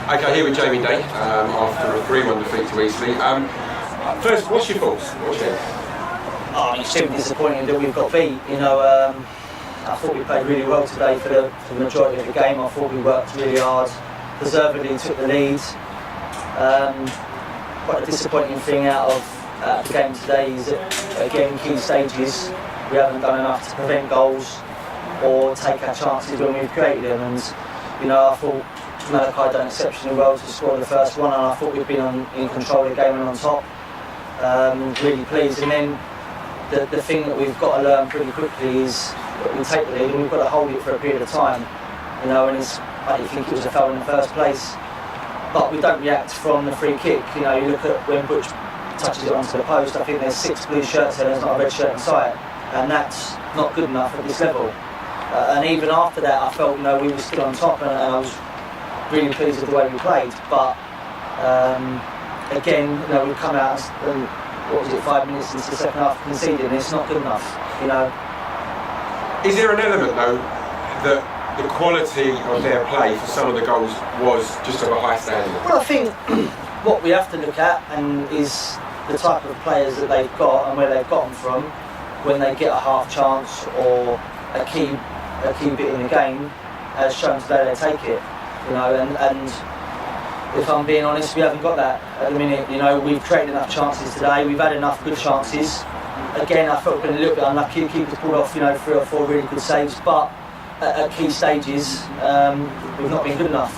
Okay, here with Jamie Day after a 3-1 defeat to Eastleigh. First, what's your thoughts? What do you think? I'm extremely disappointed that we've got beat. I thought we played really well today for the majority of the game. I thought we worked really hard, deservedly took the lead. Quite a disappointing thing out of the game today is that, again, key stages, we haven't done enough to prevent goals or take our chances when we've created them. And I thought Malachi done exceptionally well to score the first one, and I thought we'd been in control of the game and on top. Really pleased. And then the thing that we've got to learn pretty quickly is that we take the lead and we've got to hold it for a period of time. And I didn't think it was a foul in the first place, but we don't react from the free kick. You look at when Butch touches it onto the post, I think there's 6 blue shirts and there's not a red shirt in sight, and that's not good enough at this level. And even after that, I felt we were still on top, and I was really pleased with the way we played. But again, we come out and 5 minutes into the second half conceded, and it's not good enough. Is there an element though that the quality of their play for some of the goals was just of a high standard? Well, I think what we have to look at is the type of players that they've got and where they've got them from when they get a half chance or a key bit in the game, as shown today they take it. And if I'm being honest, we haven't got that at the minute. We've created enough chances today, we've had enough good chances. Again, I felt we've been a little bit unlucky. Keepers pulled off 3 or 4 really good saves, but at key stages we've not been good enough.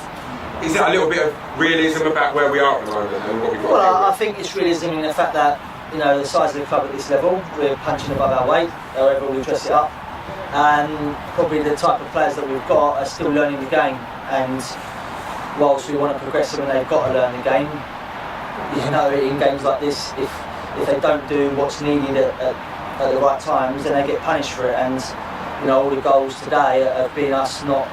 Is that a little bit of realism about where we are at the moment and what we've got? Well, I think it's realism in the fact that the size of the club at this level, we're punching above our weight, however we dress it up, and probably the type of players that we've got are still learning the game. And whilst we want to progress them and they've got to learn the game, in games like this, if they don't do what's needed at the right times, then they get punished for it. And all the goals today have been us not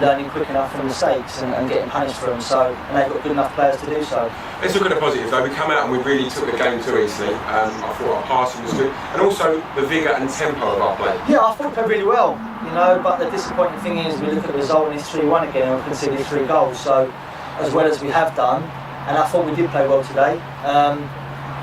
learning quick enough from mistakes and getting punished for them. And they've got good enough players to do so. Let's look at the positives though. We come out and we really took the game to Eastleigh. I thought our passing was good, and also the vigour and tempo of our play. Yeah, I thought we played really well. But the disappointing thing is we look at the result and it's 3-1 again, and we've conceded 3 goals. So as well as we have done, and I thought we did play well today,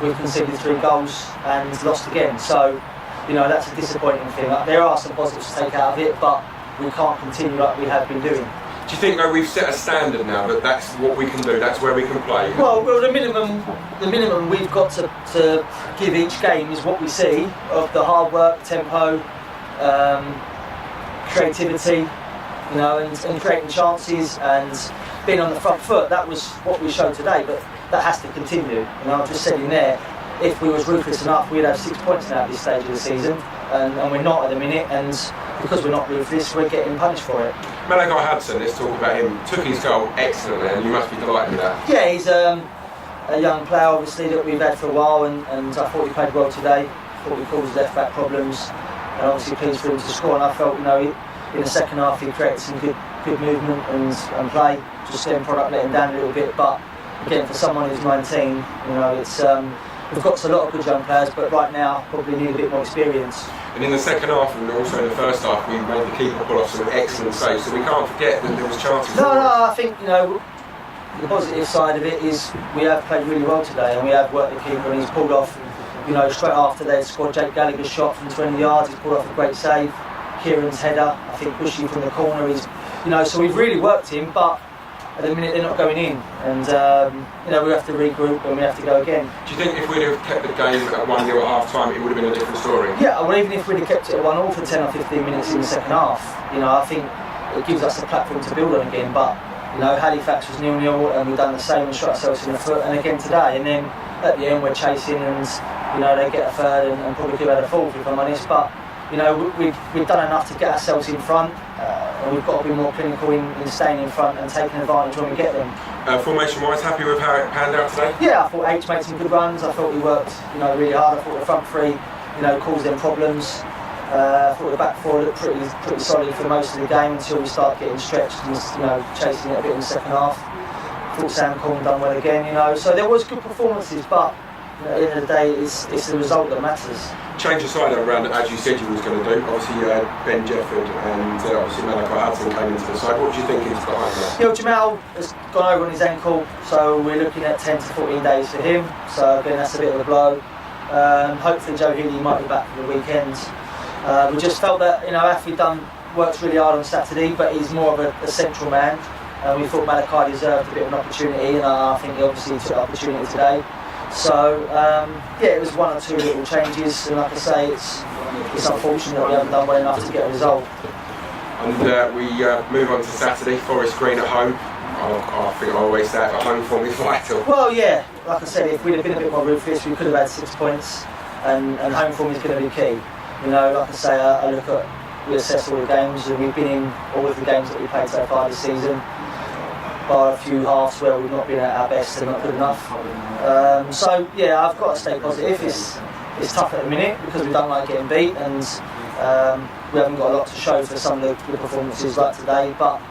we've conceded 3 goals and lost again. So that's a disappointing thing. There are some positives to take out of it, but we can't continue like we have been doing. Do you think though we've set a standard now that that's what we can do, that's where we can play? Well, the minimum we've got to give each game is what we see of the hard work, tempo, creativity, and creating chances and being on the front foot. That was what we showed today, but that has to continue. I've just said in there, if we was ruthless enough, we'd have 6 points now at this stage of the season, and we're not at the minute, and because we're not ruthless, we're getting punished for it. Malachi Hudson, let's talk about him. Took his goal excellently, and you must be delighted with that. Yeah, he's a young player, obviously, that we've had for a while, and I thought he played well today. I thought we caused left back problems, and obviously pleased for him to score. And I felt, in the second half, he created some good movement and play. Just end product let him down a little bit, but again, for someone who's 19, it's we've got a lot of good young players, but right now probably need a bit more experience. And in the second half, and also in the first half, we made the keeper pull off some excellent saves, so we can't forget that there was chances. No, I think the positive side of it is we have played really well today, and we have worked the keeper, and he's pulled off. Straight after they'd scored Jake Gallagher's shot from 20 yards, he's pulled off a great save. Kieran's header, I think, pushing from the corner. So we've really worked him, but at the minute they're not going in, and we have to regroup and we have to go again. Do you think if we'd have kept the game at 1-0 at half time, it would have been a different story? Yeah, well, even if we'd have kept it at 1-1 for 10 or 15 minutes in the second half, I think it gives us a platform to build on again. But Halifax was 0-0, and we've done the same and shot ourselves in the foot, and again today. And then at the end we're chasing, and they get a third and probably could have had a fourth, if I'm honest. But we've done enough to get ourselves in front, and we've got to be more clinical in staying in front and taking advantage when we get them. Formation-wise, happy with how it panned out today? Yeah, I thought H made some good runs. I thought we worked, really hard. I thought the front three, caused them problems. I thought the back four looked pretty solid for most of the game until we start getting stretched and chasing it a bit in the second half. I thought Sam Corn done well again. So there was good performances, but at the end of the day, it's the result that matters. change the side around as you said you was going to do. Obviously Ben Jefford and obviously Malachi Hudson came into the side. What do you think is behind that? Yeah, well, Jamal has gone over on his ankle, so we're looking at 10 to 14 days for him. So again, that's a bit of a blow. Hopefully Joe Healy might be back for the weekend. We just felt that Alfie Dunn works really hard on Saturday, but he's more of a central man. We thought Malachi deserved a bit of an opportunity, and I think he obviously took the opportunity today. So yeah, it was one or two little changes, and like I say, it's unfortunate that we haven't done well enough to get a result. And we move on to Saturday, Forest Green at home. I think I always say that home form is vital. Well, yeah, like I said, if we'd have been a bit more ruthless, we could have had 6 points, and home form is going to be key. Like I say, we assess all the games, and we've been in all of the games that we played so far this season, bar a few halves where we've not been at our best and not good enough. So yeah, I've got to stay positive. It's tough at the minute because we don't like getting beat, and we haven't got a lot to show for some of the performances like today. But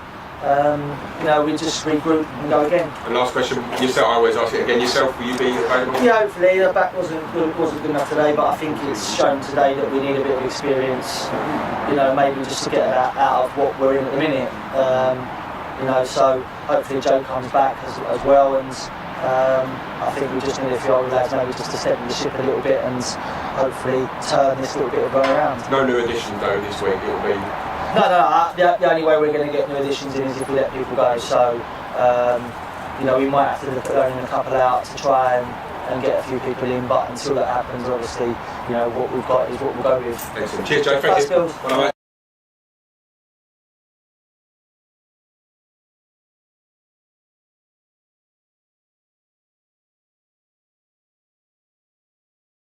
we just regroup and go again. And last question, yourself. I always ask it again. Yourself, will you be available? Yeah, hopefully. The back wasn't good enough today, but I think it's shown today that we need a bit of experience. Maybe just to get that out of what we're in at the minute. So hopefully Joe comes back as well, and I think we just need a few older lads maybe just to steady the ship a little bit and hopefully turn this little bit of run around. No new additions though this week. It'll be. No. The only way we're going to get new additions in is if we let people go. So, we might have to look at loaning a couple out to try and get a few people in. But until that happens, obviously, what we've got is what we'll go with. Excellent. Cheers, Joe. Thank you. Thanks, Bill.